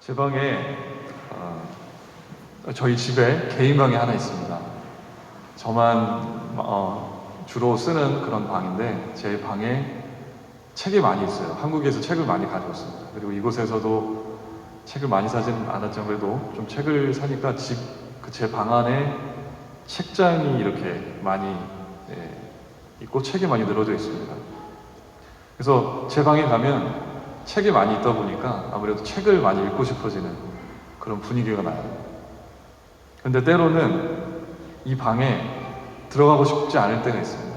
제 방에 저희 집에 개인 방이 하나 있습니다. 저만 주로 쓰는 그런 방인데 제 방에 책이 많이 있어요. 한국에서 책을 많이 가져왔습니다. 그리고 이곳에서도 책을 많이 사진 않았지만 그래도 좀 책을 사니까 제 방 안에 책장이 이렇게 많이 있고 책이 많이 늘어져 있습니다. 그래서 제 방에 가면 책이 많이 있다 보니까 아무래도 책을 많이 읽고 싶어지는 그런 분위기가 나요. 근데 때로는 이 방에 들어가고 싶지 않을 때가 있습니다.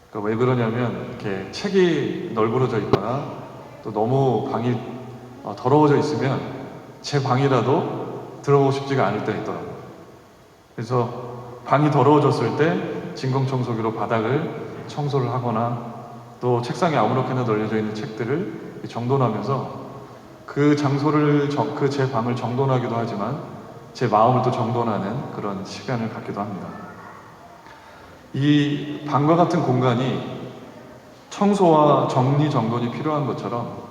그러니까 왜 그러냐면 이렇게 책이 널브러져 있거나 또 너무 방이 더러워져 있으면 제 방이라도 들어가고 싶지가 않을 때가 있더라고요. 그래서 방이 더러워졌을 때 진공청소기로 바닥을 청소를 하거나 또 책상에 아무렇게나 널려져 있는 책들을 정돈하면서 그 제 방을 정돈하기도 하지만 제 마음을 또 정돈하는 그런 시간을 갖기도 합니다. 이 방과 같은 공간이 청소와 정리정돈이 필요한 것처럼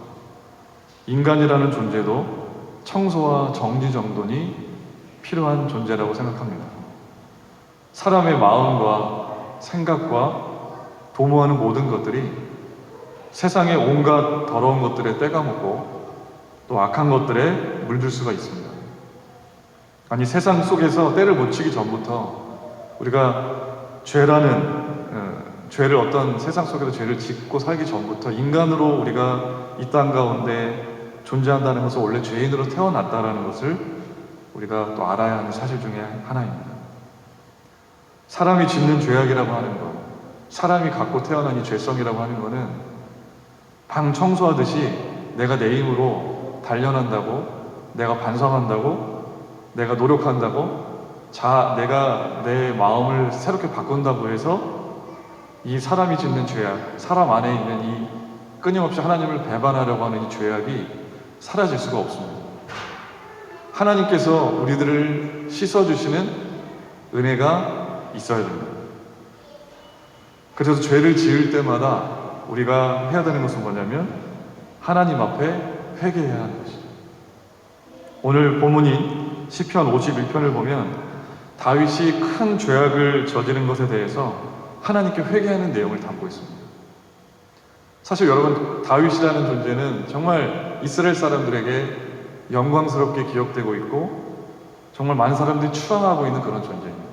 인간이라는 존재도 청소와 정리정돈이 필요한 존재라고 생각합니다. 사람의 마음과 생각과 도모하는 모든 것들이 세상의 온갖 더러운 것들에 떼가먹고 또 악한 것들에 물들 수가 있습니다. 아니, 세상 속에서 때를 못 치기 전부터 우리가 죄를 어떤 세상 속에서 죄를 짓고 살기 전부터 인간으로 우리가 이 땅 가운데 존재한다는 것은 원래 죄인으로 태어났다는 것을 우리가 또 알아야 하는 사실 중에 하나입니다. 사람이 짓는 죄악이라고 하는 것, 사람이 갖고 태어난 이 죄성이라고 하는 것은 방 청소하듯이 내가 내 힘으로 단련한다고, 내가 반성한다고, 내가 노력한다고, 내가 내 마음을 새롭게 바꾼다고 해서 이 사람이 짓는 죄악, 사람 안에 있는 이 끊임없이 하나님을 배반하려고 하는 이 죄악이 사라질 수가 없습니다. 하나님께서 우리들을 씻어주시는 은혜가 있어야 됩니다. 그래서 죄를 지을 때마다 우리가 해야 되는 것은 뭐냐면 하나님 앞에 회개해야 하는 것이죠. 오늘 본문인 시편 51편을 보면 다윗이 큰 죄악을 저지른 것에 대해서 하나님께 회개하는 내용을 담고 있습니다. 사실 여러분, 다윗이라는 존재는 정말 이스라엘 사람들에게 영광스럽게 기억되고 있고 정말 많은 사람들이 추앙하고 있는 그런 존재입니다.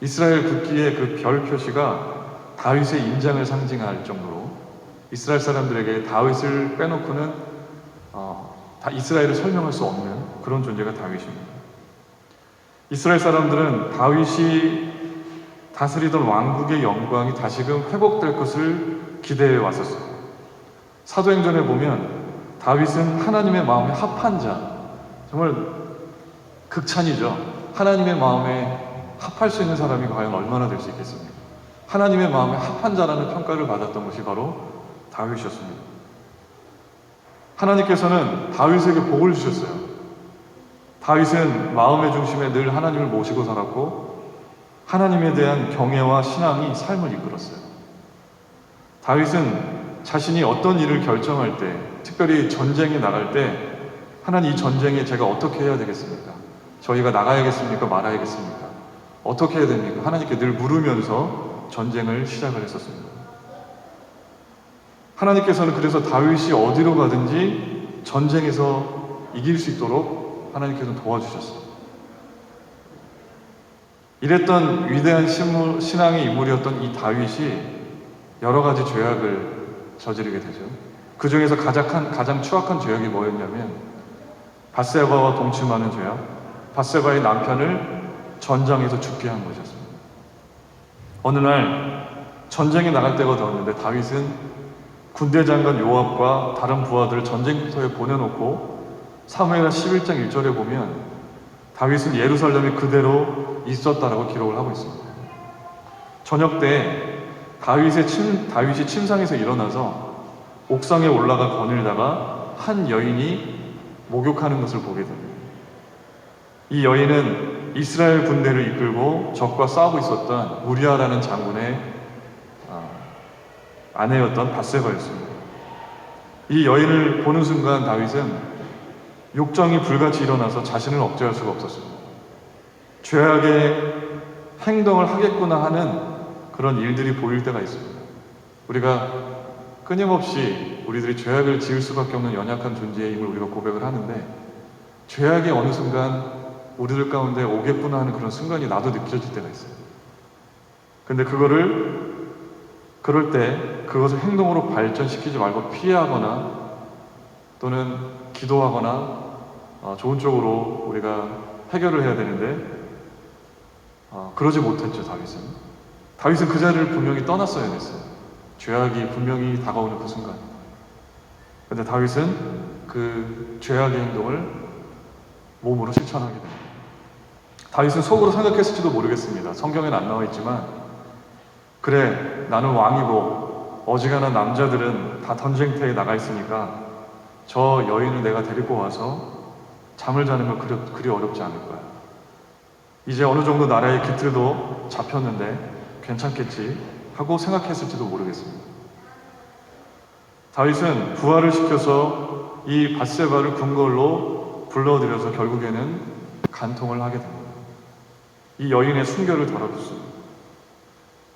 이스라엘 국기의 그 별 표시가 다윗의 인장을 상징할 정도로 이스라엘 사람들에게 다윗을 빼놓고는 이스라엘을 설명할 수 없는 그런 존재가 다윗입니다. 이스라엘 사람들은 다윗이 다스리던 왕국의 영광이 다시금 회복될 것을 기대해 왔었어요. 사도행전에 보면 다윗은 하나님의 마음에 합한 자, 정말 극찬이죠. 하나님의 마음에 합할 수 있는 사람이 과연 얼마나 될 수 있겠습니까? 하나님의 마음에 합한 자라는 평가를 받았던 것이 바로 다윗이었습니다. 하나님께서는 다윗에게 복을 주셨어요. 다윗은 마음의 중심에 늘 하나님을 모시고 살았고 하나님에 대한 경외와 신앙이 삶을 이끌었어요. 다윗은 자신이 어떤 일을 결정할 때, 특별히 전쟁에 나갈 때 하나님, 이 전쟁에 제가 어떻게 해야 되겠습니까? 저희가 나가야겠습니까? 말아야겠습니까? 어떻게 해야 됩니까? 하나님께 늘 물으면서 전쟁을 시작을 했었습니다. 하나님께서는 그래서 다윗이 어디로 가든지 전쟁에서 이길 수 있도록 하나님께서는 도와주셨어요. 이랬던 위대한 신앙의 인물이었던 이 다윗이 여러 가지 죄악을 저지르게 되죠. 그 중에서 가장 추악한 죄악이 뭐였냐면 밧세바와 동침하는 죄악, 밧세바의 남편을 전장에서 죽게 한 것이었습니다. 어느 날 전쟁에 나갈 때가 되었는데 다윗은 군대 장관 요압과 다른 부하들을 전쟁터에 보내놓고 사무엘하 11장 1절에 보면 다윗은 예루살렘에 그대로 있었다라고 기록을 하고 있습니다. 저녁 때 다윗이 침상에서 일어나서 옥상에 올라가 거닐다가 한 여인이 목욕하는 것을 보게 됩니다. 이 여인은 이스라엘 군대를 이끌고 적과 싸우고 있었던 우리아라는 장군의 아내였던 밧세바였습니다. 이 여인을 보는 순간 다윗은 욕정이 불같이 일어나서 자신을 억제할 수가 없었습니다. 죄악의 행동을 하겠구나 하는 그런 일들이 보일 때가 있습니다. 우리가 끊임없이 우리들이 죄악을 지을 수밖에 없는 연약한 존재임을 우리가 고백을 하는데, 죄악이 어느 순간 우리들 가운데 오겠구나 하는 그런 순간이 나도 느껴질 때가 있어요. 근데 그럴 때 그것을 행동으로 발전시키지 말고 피하거나 또는 기도하거나 좋은 쪽으로 우리가 해결을 해야 되는데 그러지 못했죠. 다윗은 그 자리를 분명히 떠났어야 됐어요. 죄악이 분명히 다가오는 그 순간. 근데 다윗은 그 죄악의 행동을 몸으로 실천하게 됩니다. 다윗은 속으로 생각했을지도 모르겠습니다. 성경에는 안 나와 있지만, 그래, 나는 왕이고 어지간한 남자들은 다 전쟁터에 나가 있으니까 저 여인을 내가 데리고 와서 잠을 자는 건 그리 어렵지 않을 거야. 이제 어느 정도 나라의 기틀도 잡혔는데 괜찮겠지 하고 생각했을지도 모르겠습니다. 다윗은 부활을 시켜서 이 밧세바를 궁궐로 불러들여서 결국에는 간통을 하게 됩니다. 이 여인의 순결을 덜어줬습니다.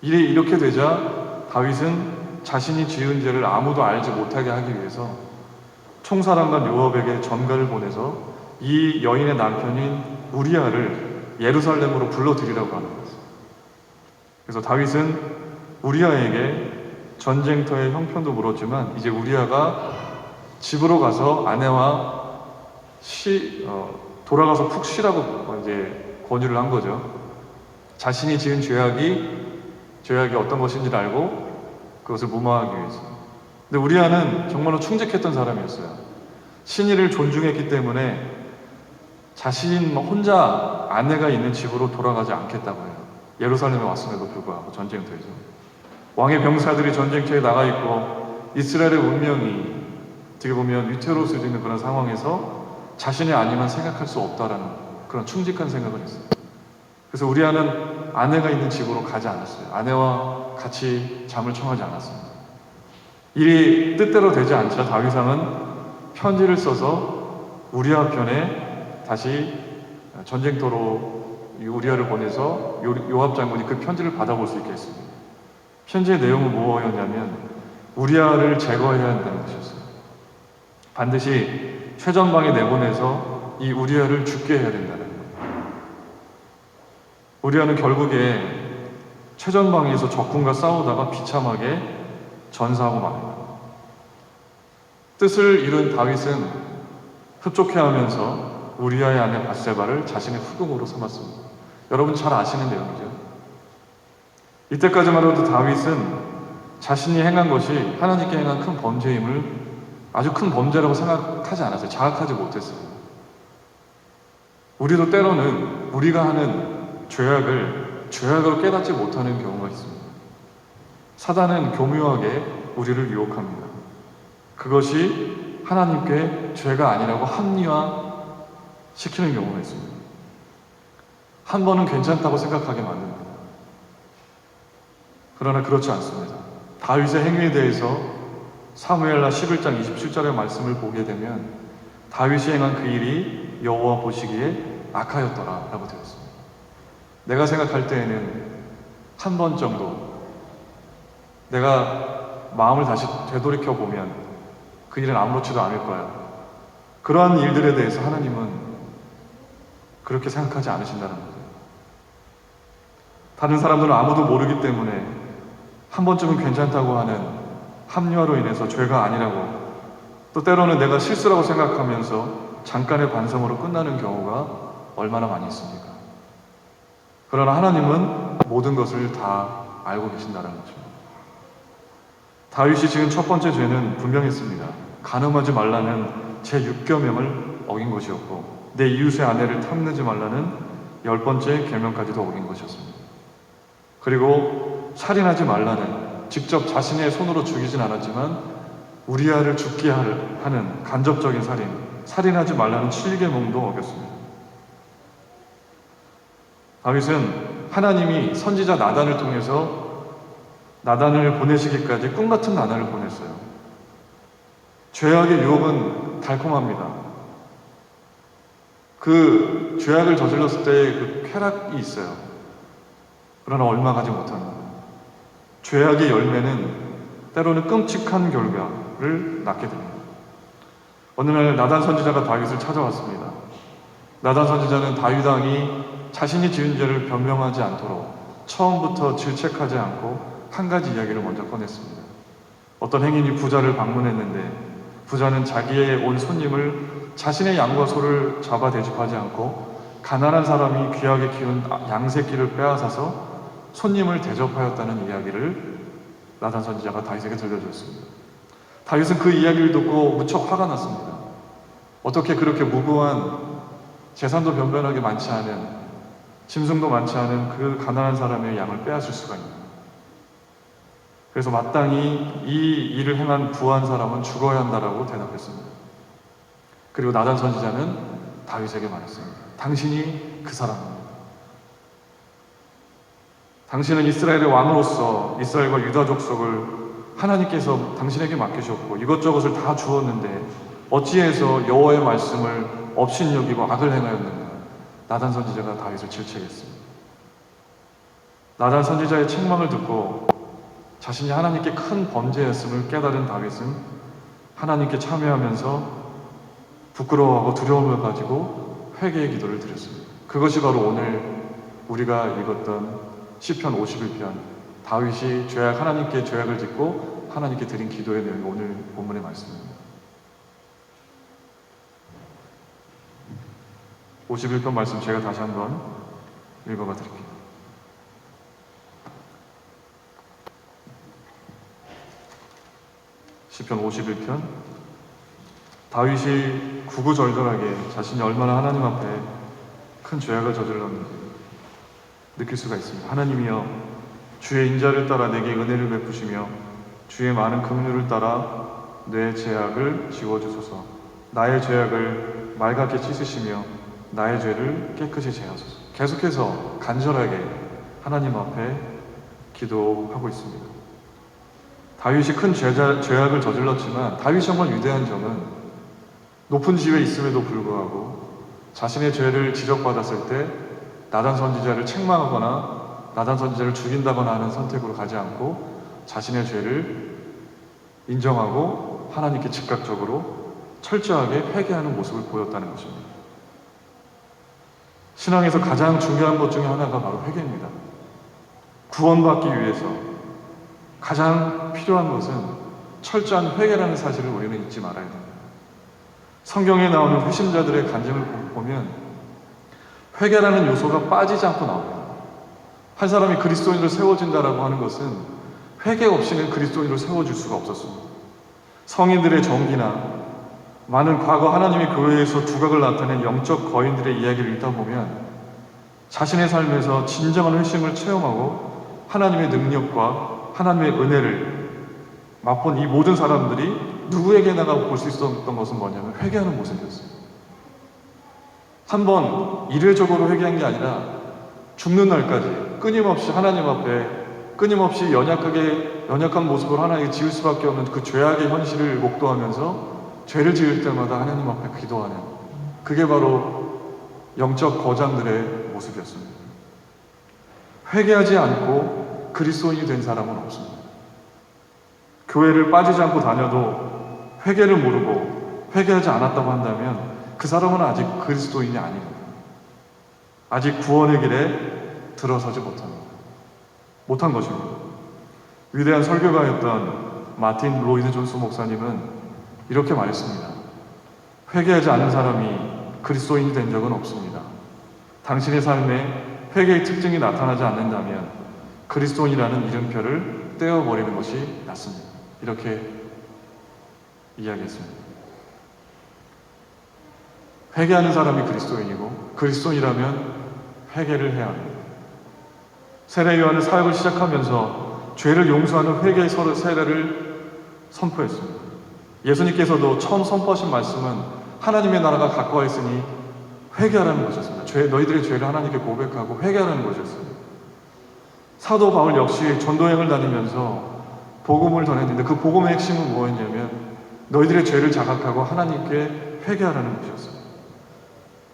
일이 이렇게 되자 다윗은 자신이 지은 죄를 아무도 알지 못하게 하기 위해서 총사령관 요압에게 전가를 보내서 이 여인의 남편인 우리아를 예루살렘으로 불러들이라고 하는 거예요. 그래서 다윗은 우리아에게 전쟁터의 형편도 물었지만 이제 우리아가 집으로 가서 아내와 돌아가서 푹 쉬라고 이제 권유를 한 거죠. 자신이 지은 죄악이 어떤 것인지를 알고 그것을 무마하기 위해서. 근데 우리아는 정말로 충직했던 사람이었어요. 신의를 존중했기 때문에 자신 혼자 아내가 있는 집으로 돌아가지 않겠다고 해요. 예루살렘에 왔음에도 불구하고 전쟁터에서. 왕의 병사들이 전쟁터에 나가 있고 이스라엘의 운명이 어떻게 보면 위태로워지는 그런 상황에서 자신의 아니만 생각할 수 없다라는 그런 충직한 생각을 했어요. 그래서 우리아는 아내가 있는 집으로 가지 않았어요. 아내와 같이 잠을 청하지 않았습니다. 일이 뜻대로 되지 않자 다윗왕은 편지를 써서 우리아 편에 다시 전쟁터로 우리아를 보내서 요압 장군이 그 편지를 받아볼 수 있게 했습니다. 편지의 내용은 무엇이었냐면 우리아를 제거해야 한다는 것이었어요. 반드시 최전방에 내보내서 이 우리아를 죽게 해야 된다는 거예요. 우리아는 결국에 최전방에서 적군과 싸우다가 비참하게 전사하고 맙니다. 뜻을 이룬 다윗은 흡족해하면서 우리아의 아내 밧세바를 자신의 후궁으로 삼았습니다. 여러분 잘 아시는 내용이죠. 이때까지만 해도 다윗은 자신이 행한 것이 하나님께 행한 큰 범죄임을 아주 큰 범죄라고 생각하지 않았어요. 자각하지 못했어요. 우리도 때로는 우리가 하는 죄악으로 깨닫지 못하는 경우가 있습니다. 사단은 교묘하게 우리를 유혹합니다. 그것이 하나님께 죄가 아니라고 합리화시키는 경우가 있습니다. 한 번은 괜찮다고 생각하게 만듭니다. 그러나 그렇지 않습니다. 다윗의 행위에 대해서 사무엘하 11장 27절의 말씀을 보게 되면 다윗이 행한 그 일이 여호와 보시기에 악하였더라 라고 되어 있습니다. 내가 생각할 때에는 한 번 정도 내가 마음을 다시 되돌이켜보면 그 일은 아무렇지도 않을 거야. 그러한 일들에 대해서 하나님은 그렇게 생각하지 않으신다는 거죠. 다른 사람들은 아무도 모르기 때문에 한 번쯤은 괜찮다고 하는 합리화로 인해서 죄가 아니라고, 또 때로는 내가 실수라고 생각하면서 잠깐의 반성으로 끝나는 경우가 얼마나 많이 있습니까? 그러나 하나님은 모든 것을 다 알고 계신다는 거죠. 다윗이 지은 첫 번째 죄는 분명했습니다. 간음하지 말라는 제6계명을 어긴 것이었고 내 이웃의 아내를 탐내지 말라는 10번째 계명까지도 어긴 것이었습니다. 그리고 살인하지 말라는, 직접 자신의 손으로 죽이진 않았지만 우리아를 죽게 하는 간접적인 살인하지 말라는 7계명도 어겼습니다. 다윗은 하나님이 선지자 나단을 통해서 나단을 보내시기까지 꿈같은 나단을 보냈어요. 죄악의 유혹은 달콤합니다. 그 죄악을 저질렀을 때의 그 쾌락이 있어요. 그러나 얼마 가지 못합니다. 죄악의 열매는 때로는 끔찍한 결과를 낳게 됩니다. 어느 날 나단 선지자가 다윗을 찾아왔습니다. 나단 선지자는 다윗 왕이 자신이 지은 죄를 변명하지 않도록 처음부터 질책하지 않고 한 가지 이야기를 먼저 꺼냈습니다. 어떤 행인이 부자를 방문했는데 부자는 자기의 온 손님을 자신의 양과 소를 잡아 대접하지 않고 가난한 사람이 귀하게 키운 양새끼를 빼앗아서 손님을 대접하였다는 이야기를 나단 선지자가 다윗에게 들려줬습니다. 다윗은 그 이야기를 듣고 무척 화가 났습니다. 어떻게 그렇게 무고한 재산도 변변하게 많지 않은 짐승도 많지 않은 그 가난한 사람의 양을 빼앗을 수가 있나. 그래서 마땅히 이 일을 행한 부한 사람은 죽어야 한다라고 대답했습니다. 그리고 나단 선지자는 다윗에게 말했습니다. 당신이 그 사람입니다. 당신은 이스라엘의 왕으로서 이스라엘과 유다 족속을 하나님께서 당신에게 맡기셨고 이것저것을 다 주었는데 어찌해서 여호와의 말씀을 업신여기고 악을 행하였는가. 나단 선지자가 다윗을 질책했습니다. 나단 선지자의 책망을 듣고 자신이 하나님께 큰 범죄였음을 깨달은 다윗은 하나님께 참회하면서 부끄러워하고 두려움을 가지고 회개의 기도를 드렸습니다. 그것이 바로 오늘 우리가 읽었던 시편 51편 다윗이 하나님께 죄악을 짓고 하나님께 드린 기도의 내용이 오늘 본문의 말씀입니다. 51편 말씀 제가 다시 한번 읽어봐 드릴게요. 시편 51편 다윗이 구구절절하게 자신이 얼마나 하나님 앞에 큰 죄악을 저질렀는지 느낄 수가 있습니다. 하나님이여 주의 인자를 따라 내게 은혜를 베푸시며 주의 많은 긍휼을 따라 내 죄악을 지워주소서. 나의 죄악을 맑게 씻으시며 나의 죄를 깨끗이 제하소서. 계속해서 간절하게 하나님 앞에 기도하고 있습니다. 다윗이 큰 죄악을 저질렀지만 다윗이 정말 위대한 점은 높은 지위에 있음에도 불구하고 자신의 죄를 지적받았을 때 나단 선지자를 책망하거나 나단 선지자를 죽인다거나 하는 선택으로 가지 않고 자신의 죄를 인정하고 하나님께 즉각적으로 철저하게 회개하는 모습을 보였다는 것입니다. 신앙에서 가장 중요한 것 중에 하나가 바로 회개입니다. 구원받기 위해서 가장 필요한 것은 철저한 회개라는 사실을 우리는 잊지 말아야 됩니다. 성경에 나오는 회심자들의 간증을 보면 회개라는 요소가 빠지지 않고 나옵니다. 한 사람이 그리스도인으로 세워진다라고 하는 것은 회개 없이는 그리스도인으로 세워질 수가 없었습니다. 성인들의 정기나 많은 과거 하나님의 교회에서 두각을 나타낸 영적 거인들의 이야기를 읽다 보면 자신의 삶에서 진정한 회심을 체험하고 하나님의 능력과 하나님의 은혜를 맛본 이 모든 사람들이 누구에게나가 볼 수 있었던 것은 뭐냐면 회개하는 모습이었어요. 한번 이례적으로 회개한 게 아니라 죽는 날까지 끊임없이 하나님 앞에 끊임없이 연약한 모습으로 하나님께 지을 수밖에 없는 그 죄악의 현실을 목도하면서 죄를 지을 때마다 하나님 앞에 기도하는, 그게 바로 영적 거장들의 모습이었습니다. 회개하지 않고 그리스도인이 된 사람은 없습니다. 교회를 빠지지 않고 다녀도 회개를 모르고 회개하지 않았다고 한다면 그 사람은 아직 그리스도인이 아닙니다. 아직 구원의 길에 들어서지 못한 것입니다. 위대한 설교가였던 마틴 로이드 존스 목사님은 이렇게 말했습니다. 회개하지 않은 사람이 그리스도인이 된 적은 없습니다. 당신의 삶에 회개의 특징이 나타나지 않는다면 그리스도인이라는 이름표를 떼어버리는 것이 낫습니다. 이렇게 이야기했습니다. 회개하는 사람이 그리스도인이고 그리스도인이라면 회개를 해야 합니다. 세례 요한은 사역을 시작하면서 죄를 용서하는 회개의 세례를 선포했습니다. 예수님께서도 처음 선포하신 말씀은 하나님의 나라가 가까워 있으니 회개하라는 것이었습니다. 너희들의 죄를 하나님께 고백하고 회개하라는 것이었습니다. 사도 바울 역시 전도여행을 다니면서 복음을 전했는데 그 복음의 핵심은 뭐였냐면 너희들의 죄를 자각하고 하나님께 회개하라는 것이었습니다.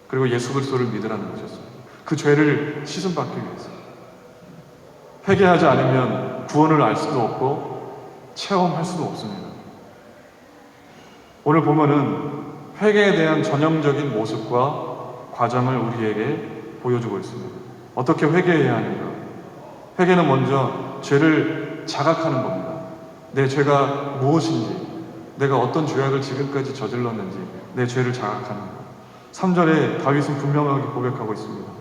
그리고 예수 그리스도를 믿으라는 것이었어요. 그 죄를 씻음받기 위해서. 회개하지 않으면 구원을 알 수도 없고 체험할 수도 없습니다. 오늘 보면은 회개에 대한 전형적인 모습과 과정을 우리에게 보여주고 있습니다. 어떻게 회개해야 하는가? 회개는 먼저 죄를 자각하는 겁니다. 내 죄가 무엇인지, 내가 어떤 죄악을 지금까지 저질렀는지 내 죄를 자각하는 것. 3절에 다윗은 분명하게 고백하고 있습니다.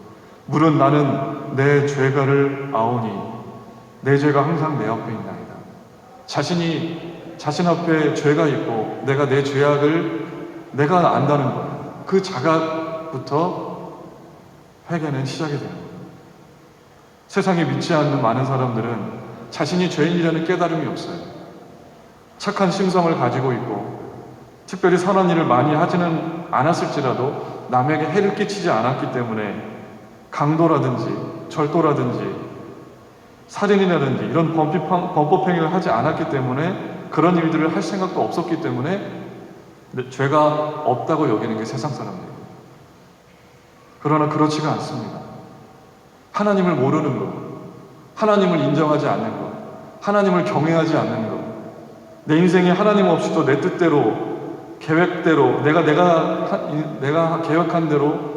물은 나는 내 죄가를 아오니 내 죄가 항상 내 앞에 있나이다. 자신 앞에 죄가 있고 내가 내 죄악을 내가 안다는 거예요. 그 자각부터 회개는 시작이 되는 거예요. 세상에 믿지 않는 많은 사람들은 자신이 죄인이라는 깨달음이 없어요. 착한 심성을 가지고 있고 특별히 선한 일을 많이 하지는 않았을지라도 남에게 해를 끼치지 않았기 때문에 강도라든지 절도라든지 살인이라든지 이런 범법행위를 하지 않았기 때문에 그런 일들을 할 생각도 없었기 때문에 죄가 없다고 여기는 게 세상 사람들이에요. 그러나 그렇지가 않습니다. 하나님을 모르는 것, 하나님을 인정하지 않는 것, 하나님을 경외하지 않는 것, 내 인생에 하나님 없이도 내 뜻대로 계획대로 내가 계획한 대로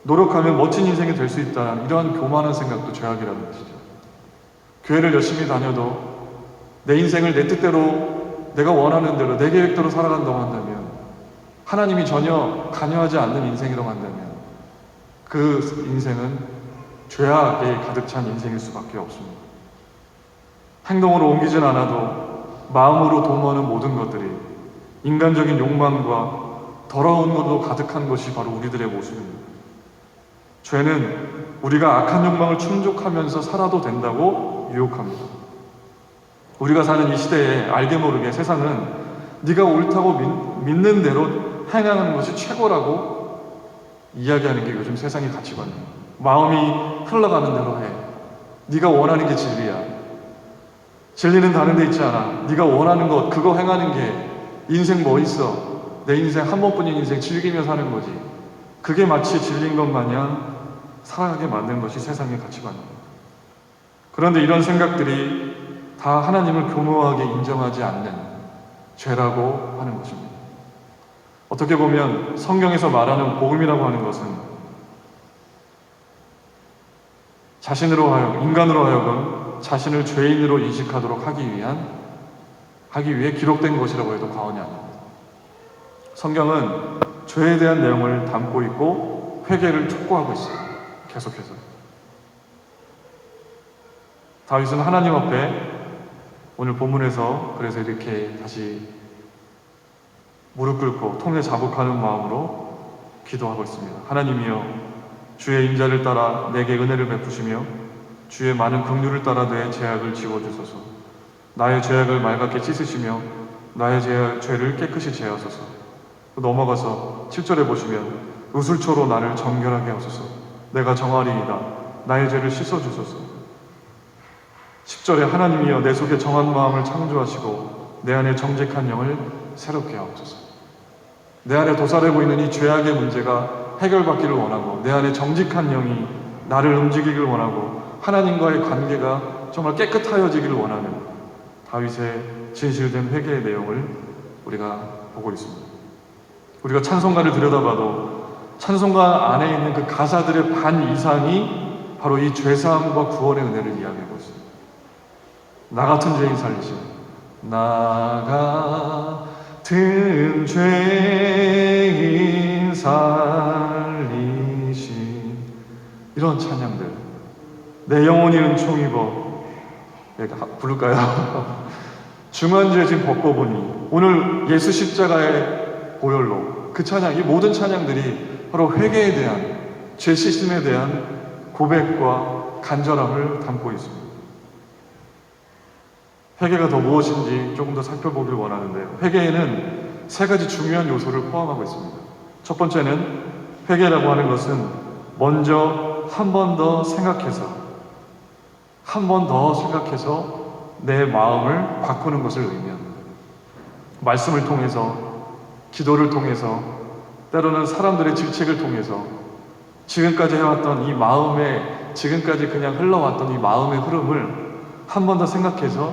노력하면 멋진 인생이 될 수 있다는 이러한 교만한 생각도 죄악이라는 것이죠. 교회를 열심히 다녀도 내 인생을 내 뜻대로 내가 원하는 대로 내 계획대로 살아간다고 한다면 하나님이 전혀 관여하지 않는 인생이라고 한다면 그 인생은 죄악에 가득 찬 인생일 수밖에 없습니다. 행동으로 옮기진 않아도 마음으로 도모하는 모든 것들이 인간적인 욕망과 더러운 것으로 가득한 것이 바로 우리들의 모습입니다. 죄는 우리가 악한 욕망을 충족하면서 살아도 된다고 유혹합니다. 우리가 사는 이 시대에 알게 모르게 세상은 네가 옳다고 믿는 대로 행하는 것이 최고라고 이야기하는 게 요즘 세상의 가치관이에요. 마음이 흘러가는 대로 해. 네가 원하는 게 진리야. 진리는 다른 데 있지 않아. 네가 원하는 것 그거 행하는 게 인생 뭐 있어. 내 인생 한 번뿐인 인생 즐기며 사는 거지. 그게 마치 진리인 것 마냥 살아가게 만든 것이 세상의 가치관입니다. 그런데 이런 생각들이 다 하나님을 교묘하게 인정하지 않는 죄라고 하는 것입니다. 어떻게 보면 성경에서 말하는 복음이라고 하는 것은 인간으로 하여금 자신을 죄인으로 인식하도록 하기 위해 기록된 것이라고 해도 과언이 아닙니다. 성경은 죄에 대한 내용을 담고 있고 회개를 촉구하고 있어요. 계속해서. 다윗은 하나님 앞에 오늘 본문에서 그래서 이렇게 다시 무릎 꿇고 통례 자복하는 마음으로 기도하고 있습니다. 하나님이여, 주의 인자를 따라 내게 은혜를 베푸시며 주의 많은 긍휼을 따라 내 죄악을 지워주소서. 나의 죄악을 맑게 씻으시며 나의 죄를 깨끗이 제하소서. 넘어가서 7절에 보시면 우슬초로 나를 정결하게 하소서. 내가 정하리이다. 나의 죄를 씻어주소서. 10절에 하나님이여 내 속에 정한 마음을 창조하시고 내 안에 정직한 영을 새롭게 하옵소서. 내 안에 도사되고 있는 이 죄악의 문제가 해결받기를 원하고 내 안에 정직한 영이 나를 움직이기를 원하고 하나님과의 관계가 정말 깨끗하여지기를 원하는 다윗의 진실된 회개의 내용을 우리가 보고 있습니다. 우리가 찬송가를 들여다봐도 찬송가 안에 있는 그 가사들의 반 이상이 바로 이 죄사함과 구원의 은혜를 이야기하고 있습니다. 나 같은 죄인 살리심, 나 같은 죄인 살리심, 이런 찬양들. 내 영혼이 은총 입어, 부를까요? 중한 죄 지금 벗고보니, 오늘 예수 십자가의 보혈로 그 찬양, 이 모든 찬양들이 바로 회개에 대한, 죄 씻음에 대한 고백과 간절함을 담고 있습니다. 회개가 더 무엇인지 조금 더 살펴보길 원하는데요. 회개에는 세 가지 중요한 요소를 포함하고 있습니다. 첫 번째는 회개라고 하는 것은 먼저 한 번 더 생각해서 내 마음을 바꾸는 것을 의미합니다. 말씀을 통해서, 기도를 통해서, 때로는 사람들의 질책을 통해서 지금까지 해왔던 이 마음의, 지금까지 그냥 흘러왔던 이 마음의 흐름을 한 번 더 생각해서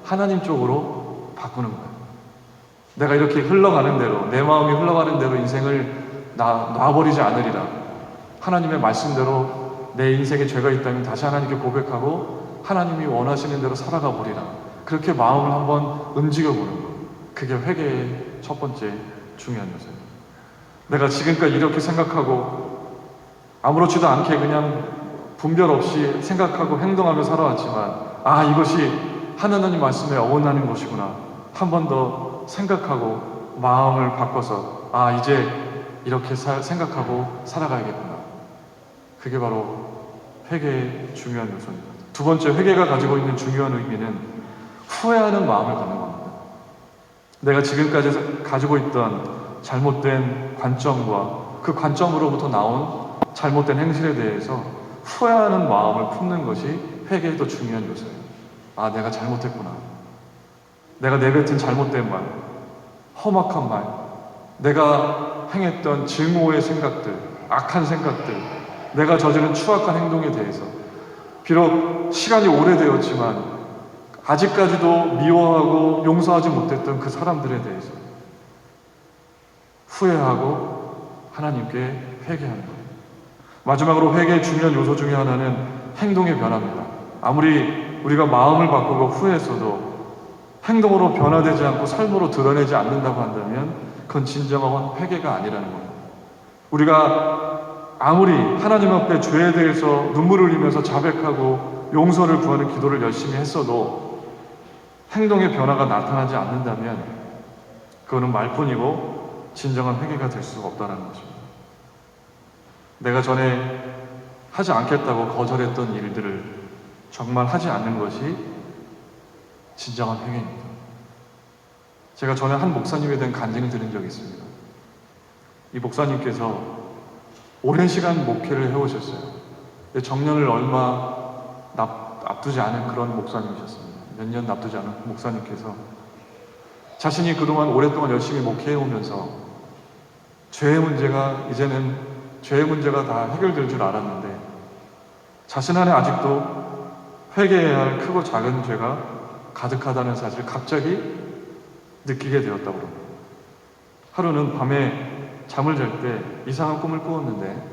하나님 쪽으로 바꾸는 거예요. 내가 이렇게 흘러가는 대로, 내 마음이 흘러가는 대로 인생을 놔버리지 않으리라. 하나님의 말씀대로 내 인생에 죄가 있다면 다시 하나님께 고백하고 하나님이 원하시는 대로 살아가 보리라. 그렇게 마음을 한번 움직여보는 것. 그게 회개의 첫 번째 중요한 요소입니다. 내가 지금까지 이렇게 생각하고 아무렇지도 않게 그냥 분별 없이 생각하고 행동하며 살아왔지만, 이것이 하나님 말씀에 어긋나는 것이구나. 한 번 더 생각하고 마음을 바꿔서 이제 이렇게 생각하고 살아가야겠구나. 그게 바로 회개의 중요한 요소입니다. 두 번째, 회개가 가지고 있는 중요한 의미는 후회하는 마음을 갖는 겁니다. 내가 지금까지 가지고 있던 잘못된 관점과 그 관점으로부터 나온 잘못된 행실에 대해서 후회하는 마음을 품는 것이 회개의 더 중요한 요소예요. 내가 잘못했구나. 내가 내뱉은 잘못된 말, 험악한 말, 내가 행했던 증오의 생각들, 악한 생각들, 내가 저지른 추악한 행동에 대해서 비록 시간이 오래되었지만 아직까지도 미워하고 용서하지 못했던 그 사람들에 대해서 후회하고 하나님께 회개하는 거예요. 마지막으로 회개의 중요한 요소 중에 하나는 행동의 변화입니다. 아무리 우리가 마음을 바꾸고 후회했어도 행동으로 변화되지 않고 삶으로 드러내지 않는다고 한다면 그건 진정한 회개가 아니라는 거예요. 우리가 아무리 하나님 앞에 죄에 대해서 눈물을 흘리면서 자백하고 용서를 구하는 기도를 열심히 했어도 행동의 변화가 나타나지 않는다면 그거는 말뿐이고 진정한 회개가 될 수가 없다는 것입니다. 내가 전에 하지 않겠다고 거절했던 일들을 정말 하지 않는 것이 진정한 회개입니다. 제가 전에 한 목사님에 대한 간증을 들은 적이 있습니다. 이 목사님께서 오랜 시간 목회를 해오셨어요. 정년을 얼마 앞두지 않은 그런 목사님이셨습니다. 몇 년 앞두지 않은 목사님께서 자신이 그동안 오랫동안 열심히 목회해오면서 죄의 문제가 이제는 죄의 문제가 다 해결될 줄 알았는데 자신 안에 아직도 회개해야 할 크고 작은 죄가 가득하다는 사실을 갑자기 느끼게 되었다고 합니다. 하루는 밤에 잠을 잘 때 이상한 꿈을 꾸었는데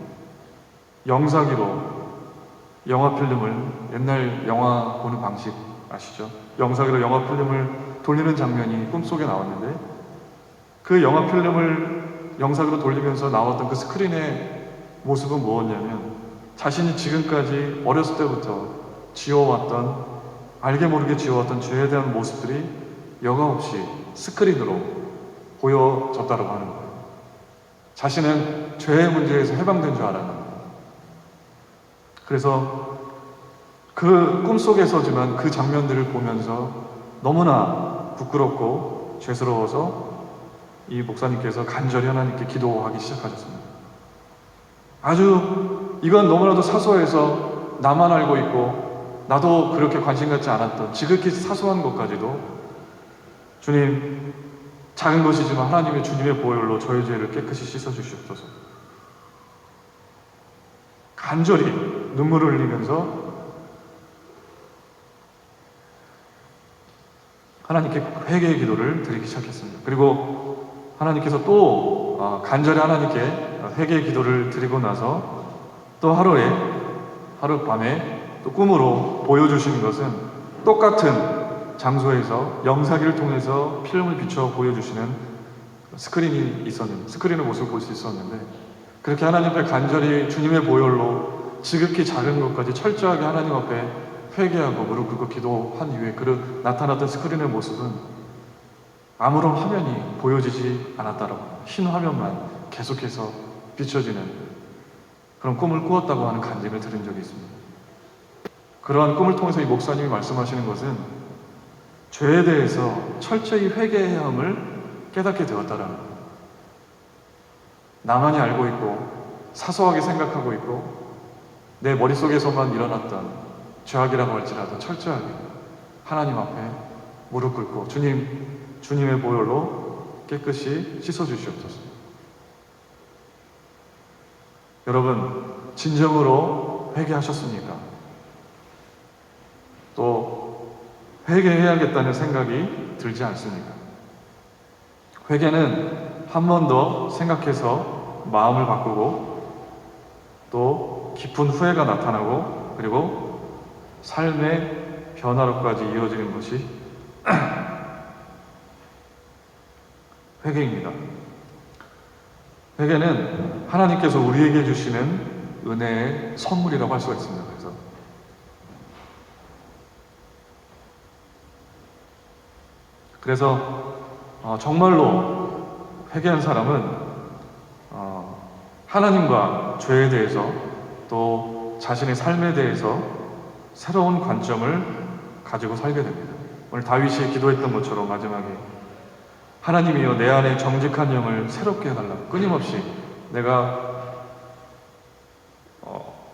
영상기로 영화 필름을, 옛날 영화 보는 방식 아시죠? 영상기로 영화 필름을 돌리는 장면이 꿈속에 나왔는데 그 영화 필름을 영상으로 돌리면서 나왔던 그 스크린의 모습은 무엇이냐면 자신이 지금까지 어렸을 때부터 지어왔던, 알게 모르게 지어왔던 죄에 대한 모습들이 여과없이 스크린으로 보여졌다고 하는 거예요. 자신은 죄의 문제에서 해방된 줄 알았는데, 그래서 그 꿈속에서지만 그 장면들을 보면서 너무나 부끄럽고 죄스러워서 이 목사님께서 간절히 하나님께 기도하기 시작하셨습니다. 아주 이건 너무나도 사소해서 나만 알고 있고 나도 그렇게 관심 갖지 않았던 지극히 사소한 것까지도 주님, 작은 것이지만 하나님의 주님의 보혈로 저의 죄를 깨끗이 씻어주시옵소서. 간절히 눈물을 흘리면서 하나님께 회개의 기도를 드리기 시작했습니다. 그리고 하나님께서 또 간절히 하나님께 회개의 기도를 드리고 나서 또 하룻밤에 또 꿈으로 보여주시는 것은 똑같은 장소에서 영상기를 통해서 필름을 비춰 보여주시는 스크린이 있었는데, 스크린의 모습을 볼 수 있었는데, 그렇게 하나님 앞에 간절히 주님의 보혈로 지극히 작은 것까지 철저하게 하나님 앞에 회개하고 무릎 꿇고 기도한 이후에 그 나타났던 스크린의 모습은 아무런 화면이 보여지지 않았다라고, 흰 화면만 계속해서 비춰지는 그런 꿈을 꾸었다고 하는 간증을 들은 적이 있습니다. 그러한 꿈을 통해서 이 목사님이 말씀하시는 것은 죄에 대해서 철저히 회개해야 함을 깨닫게 되었다라는 거예요. 나만이 알고 있고 사소하게 생각하고 있고 내 머릿속에서만 일어났던 죄악이라고 할지라도 철저하게 하나님 앞에 무릎 꿇고 주님의 보혈로 깨끗이 씻어주시옵소서. 여러분, 진정으로 회개하셨습니까? 또 회개해야겠다는 생각이 들지 않습니까? 회개는 한 번 더 생각해서 마음을 바꾸고 또 깊은 후회가 나타나고 그리고 삶의 변화로까지 이어지는 것이 회개입니다. 회개는 하나님께서 우리에게 주시는 은혜의 선물이라고 할 수가 있습니다. 그래서 정말로 회개한 사람은 하나님과 죄에 대해서 또 자신의 삶에 대해서 새로운 관점을 가지고 살게 됩니다. 오늘 다윗이 기도했던 것처럼 마지막에 하나님이여 내 안에 정직한 영을 새롭게 해달라고 끊임없이 내가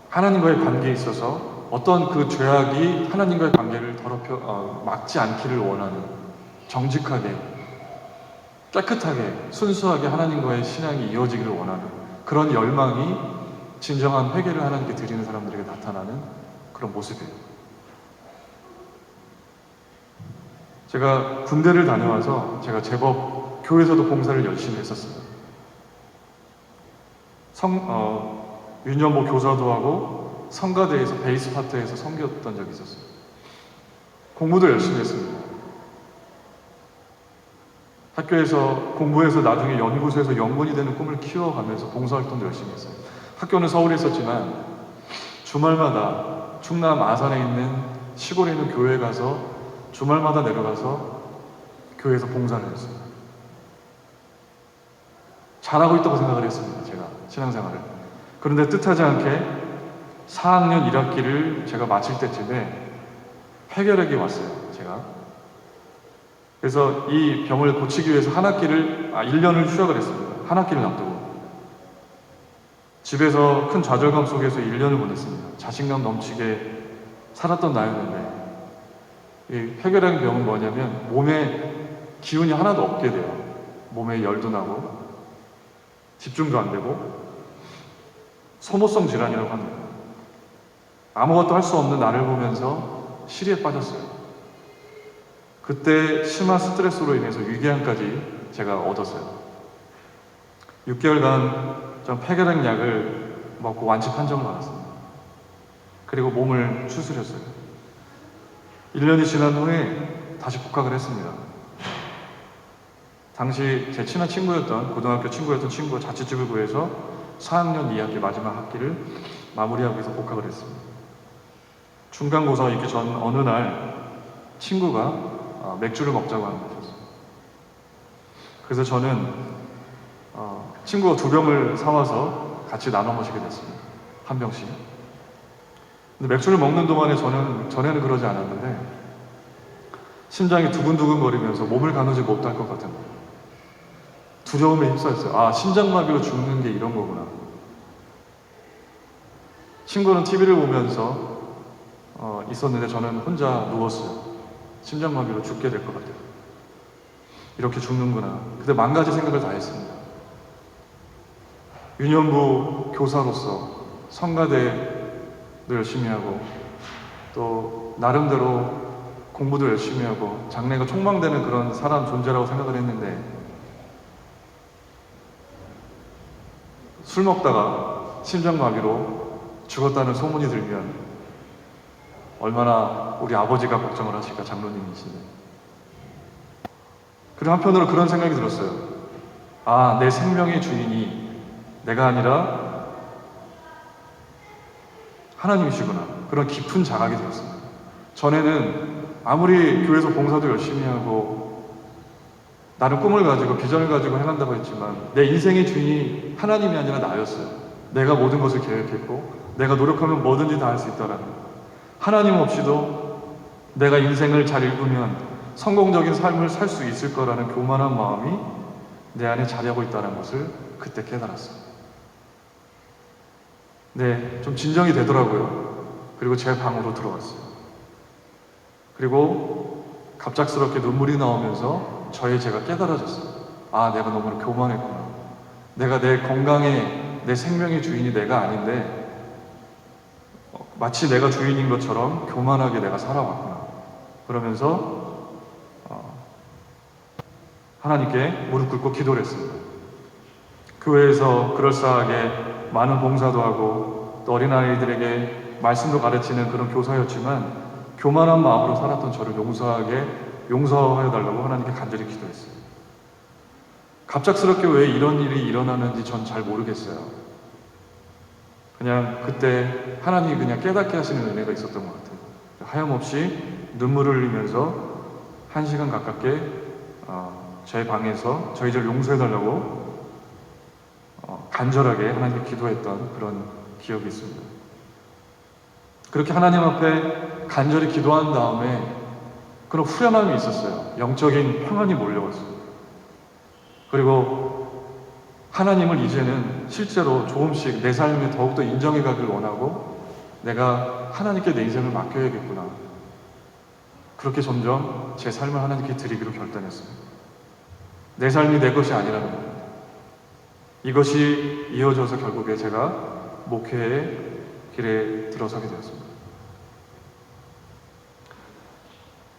하나님과의 관계에 있어서 어떤 그 죄악이 하나님과의 관계를 더럽혀 막지 않기를 원하는 정직하게 깨끗하게 순수하게 하나님과의 신앙이 이어지기를 원하는 그런 열망이 진정한 회개를 하나님께 드리는 사람들에게 나타나는 그런 모습이에요. 제가 군대를 다녀와서 제가 제법 교회에서도 봉사를 열심히 했었어요. 유년부 교사도 하고 성가대에서 베이스 파트에서 섬겼던 적이 있었어요. 공부도 열심히 했습니다. 학교에서 공부해서 나중에 연구소에서 연구원이 되는 꿈을 키워가면서 봉사활동도 열심히 했어요. 학교는 서울에 있었지만 주말마다 충남 아산에 있는 시골에 있는 교회에 가서 주말마다 내려가서 교회에서 봉사를 했어요. 잘하고 있다고 생각을 했습니다. 제가 신앙생활을. 그런데 뜻하지 않게 4학년 1학기를 제가 마칠 때쯤에 폐결핵이 왔어요. 제가. 그래서 이 병을 고치기 위해서 1년을 휴학을 했습니다. 한 학기를 놔두고. 집에서 큰 좌절감 속에서 1년을 보냈습니다. 자신감 넘치게 살았던 나였는데 이 폐결핵 병은 뭐냐면 몸에 기운이 하나도 없게 돼요. 몸에 열도 나고 집중도 안 되고 소모성 질환이라고 합니다. 아무것도 할 수 없는 나를 보면서 시리에 빠졌어요. 그때 심한 스트레스로 인해서 위궤양까지 제가 얻었어요. 6개월간 전 폐결핵 약을 먹고 완치 판정을 받았습니다. 그리고 몸을 추스렸어요. 1년이 지난 후에 다시 복학을 했습니다. 당시 제 친한 친구였던 고등학교 친구였던 친구가 자취집을 구해서 4학년 2학기 마지막 학기를 마무리하기 위해서 복학을 했습니다. 중간고사가 있기 전 어느 날 친구가 맥주를 먹자고 하는 거였어요. 그래서 저는 친구가 2병을 사와서 같이 나눠 마시게 됐습니다. 한 병씩. 근데 맥주를 먹는 동안에 전에는 그러지 않았는데 심장이 두근두근 거리면서 몸을 가누지 못할 것 같은 두려움에 휩싸였어요. 아, 심장마비로 죽는 게 이런 거구나. 친구는 TV를 보면서 있었는데 저는 혼자 누웠어요. 심장마비로 죽게 될 것 같아요. 이렇게 죽는구나. 그때 만 가지 생각을 다 했습니다. 유년부 교사로서 성가대도 열심히 하고 또 나름대로 공부도 열심히 하고 장래가 촉망되는 그런 사람 존재라고 생각을 했는데 술 먹다가 심장마비로 죽었다는 소문이 들면 얼마나 우리 아버지가 걱정을 하실까, 장로님이신데. 그리고 한편으로 그런 생각이 들었어요. 아, 내 생명의 주인이 내가 아니라 하나님이시구나. 그런 깊은 자각이 들었습니다. 전에는 아무리 교회에서 봉사도 열심히 하고 나는 꿈을 가지고 비전을 가지고 행한다고 했지만 내 인생의 주인이 하나님이 아니라 나였어요. 내가 모든 것을 계획했고 내가 노력하면 뭐든지 다 할 수 있다라는 거. 하나님 없이도 내가 인생을 잘 읽으면 성공적인 삶을 살 수 있을 거라는 교만한 마음이 내 안에 자리하고 있다는 것을 그때 깨달았어요. 네, 좀 진정이 되더라고요. 그리고 제 방으로 들어갔어요. 그리고 갑작스럽게 눈물이 나오면서 제가 깨달아졌어요. 아, 내가 너무 교만했구나. 내가 내 건강에 내 생명의 주인이 내가 아닌데 마치 내가 주인인 것처럼 교만하게 내가 살아왔구나. 그러면서 하나님께 무릎 꿇고 기도를 했습니다. 교회에서 그럴싸하게 많은 봉사도 하고 또 어린아이들에게 말씀도 가르치는 그런 교사였지만 교만한 마음으로 살았던 저를 용서하여 달라고 하나님께 간절히 기도했어요. 갑작스럽게 왜 이런 일이 일어나는지 전 잘 모르겠어요. 그냥 그때 하나님이 그냥 깨닫게 하시는 은혜가 있었던 것 같아요. 하염없이 눈물을 흘리면서 1시간 가깝게 제 방에서 저희를 용서해달라고 간절하게 하나님께 기도했던 그런 기억이 있습니다. 그렇게 하나님 앞에 간절히 기도한 다음에 그런 후련함이 있었어요. 영적인 평안이 몰려왔어요. 그리고 하나님을 이제는 실제로 조금씩 내 삶에 더욱더 인정해 가길 원하고 내가 하나님께 내 인생을 맡겨야겠구나. 그렇게 점점 제 삶을 하나님께 드리기로 결단했어요. 내 삶이 내 것이 아니라는 겁니다. 이것이 이어져서 결국에 제가 목회의 길에 들어서게 되었습니다.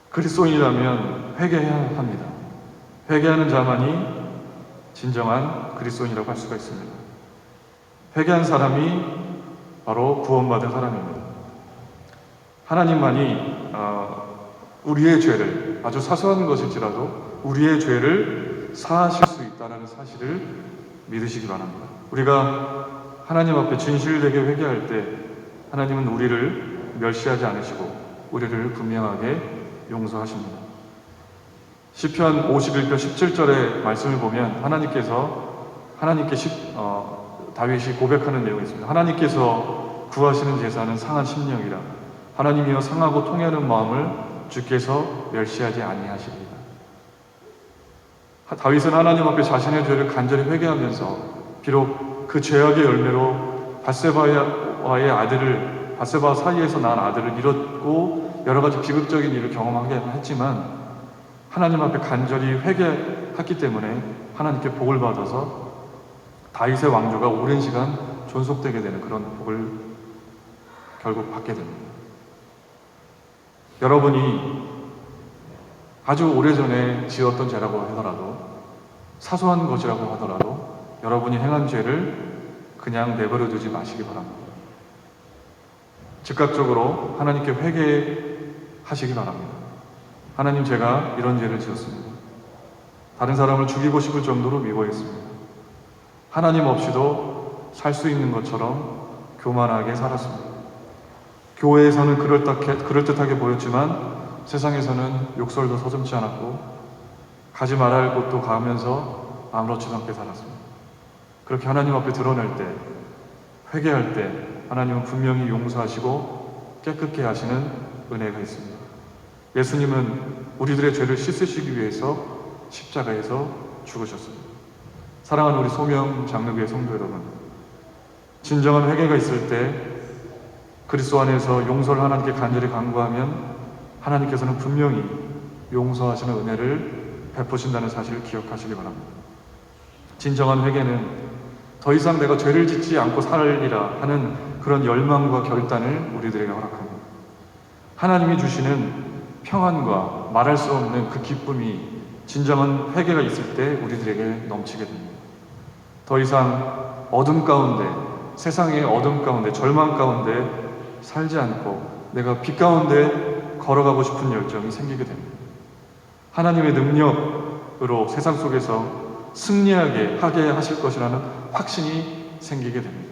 그리스도인이라면 회개해야 합니다. 회개하는 자만이 진정한 그리스도인이라고 할 수가 있습니다. 회개한 사람이 바로 구원받은 사람입니다. 하나님만이 우리의 죄를, 아주 사소한 것일지라도 우리의 죄를 사하실 수 있다는 사실을 믿으시기 바랍니다. 우리가 하나님 앞에 진실되게 회개할 때 하나님은 우리를 멸시하지 않으시고 우리를 분명하게 용서하십니다. 시편 51편 17절의 말씀을 보면 다윗이 고백하는 내용이 있습니다. 하나님께서 구하시는 제사는 상한 심령이라. 하나님이여 상하고 통하는 마음을 주께서 멸시하지 아니하시리이다. 다윗은 하나님 앞에 자신의 죄를 간절히 회개하면서 비록 그 죄악의 열매로 바세바 사이에서 낳은 아들을 잃었고 여러 가지 비극적인 일을 경험하게 했지만 하나님 앞에 간절히 회개했기 때문에 하나님께 복을 받아서 다윗의 왕조가 오랜 시간 존속되게 되는 그런 복을 결국 받게 됩니다. 여러분이 아주 오래전에 지었던 죄라고 하더라도 사소한 것이라고 하더라도 여러분이 행한 죄를 그냥 내버려 두지 마시기 바랍니다. 즉각적으로 하나님께 회개하시기 바랍니다. 하나님, 제가 이런 죄를 지었습니다. 다른 사람을 죽이고 싶을 정도로 미워했습니다. 하나님 없이도 살 수 있는 것처럼 교만하게 살았습니다. 교회에서는 그럴듯하게 보였지만 세상에서는 욕설도 서슴지 않았고 가지 말아야 할 곳도 가면서 아무렇지도 않게 살았습니다. 그렇게 하나님 앞에 드러낼 때, 회개할 때 하나님은 분명히 용서하시고 깨끗게 하시는 은혜가 있습니다. 예수님은 우리들의 죄를 씻으시기 위해서 십자가에서 죽으셨습니다. 사랑하는 우리 소명 장로교회 성도 여러분, 진정한 회개가 있을 때 그리스도 안에서 용서를 하나님께 간절히 간구하면 하나님께서는 분명히 용서하시는 은혜를 베푸신다는 사실을 기억하시기 바랍니다. 진정한 회개는 더 이상 내가 죄를 짓지 않고 살리라 하는 그런 열망과 결단을 우리들에게 허락합니다. 하나님이 주시는 평안과 말할 수 없는 그 기쁨이 진정한 회개가 있을 때 우리들에게 넘치게 됩니다. 더 이상 어둠 가운데, 세상의 어둠 가운데, 절망 가운데 살지 않고 내가 빛 가운데 걸어가고 싶은 열정이 생기게 됩니다. 하나님의 능력으로 세상 속에서 승리하게 하게 하실 것이라는 확신이 생기게 됩니다.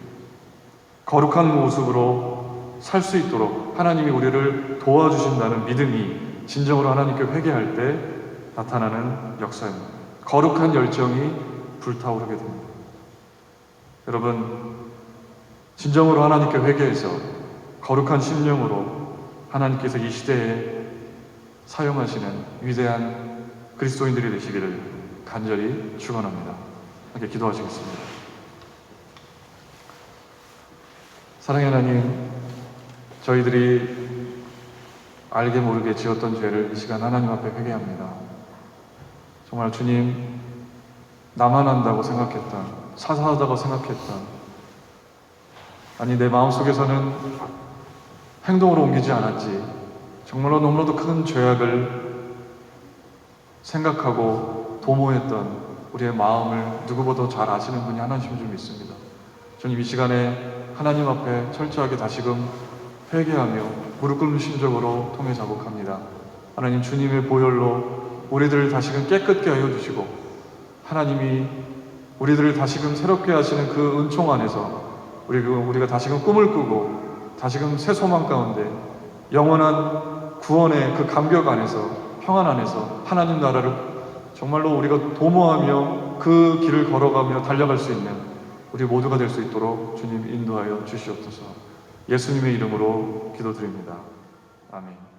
거룩한 모습으로 살 수 있도록 하나님이 우리를 도와주신다는 믿음이 진정으로 하나님께 회개할 때 나타나는 역사입니다. 거룩한 열정이 불타오르게 됩니다. 여러분, 진정으로 하나님께 회개해서 거룩한 심령으로 하나님께서 이 시대에 사용하시는 위대한 그리스도인들이 되시기를 간절히 축원합니다. 함께 기도하시겠습니다. 사랑의 하나님, 저희들이 알게 모르게 지었던 죄를 이 시간 하나님 앞에 회개합니다. 정말 주님, 나만 한다고 생각했던, 사사하다고 생각했던 아니, 내 마음속에서는 행동으로 옮기지 않았지. 정말로 너무나도 큰 죄악을 생각하고 도모했던 우리의 마음을 누구보다 잘 아시는 분이 하나님인 줄 믿습니다. 저는 이 시간에 하나님 앞에 철저하게 다시금 회개하며 무릎 꿇는 심정으로 통해 자복합니다. 하나님, 주님의 보혈로 우리들을 다시금 깨끗게 하여 주시고, 하나님이 우리들을 다시금 새롭게 하시는 그 은총 안에서 우리가 다시금 꿈을 꾸고 다시금 새 소망 가운데 영원한 구원의 그 감격 안에서, 평안 안에서 하나님 나라를 정말로 우리가 도모하며 그 길을 걸어가며 달려갈 수 있는 우리 모두가 될 수 있도록 주님 인도하여 주시옵소서. 예수님의 이름으로 기도드립니다. 아멘.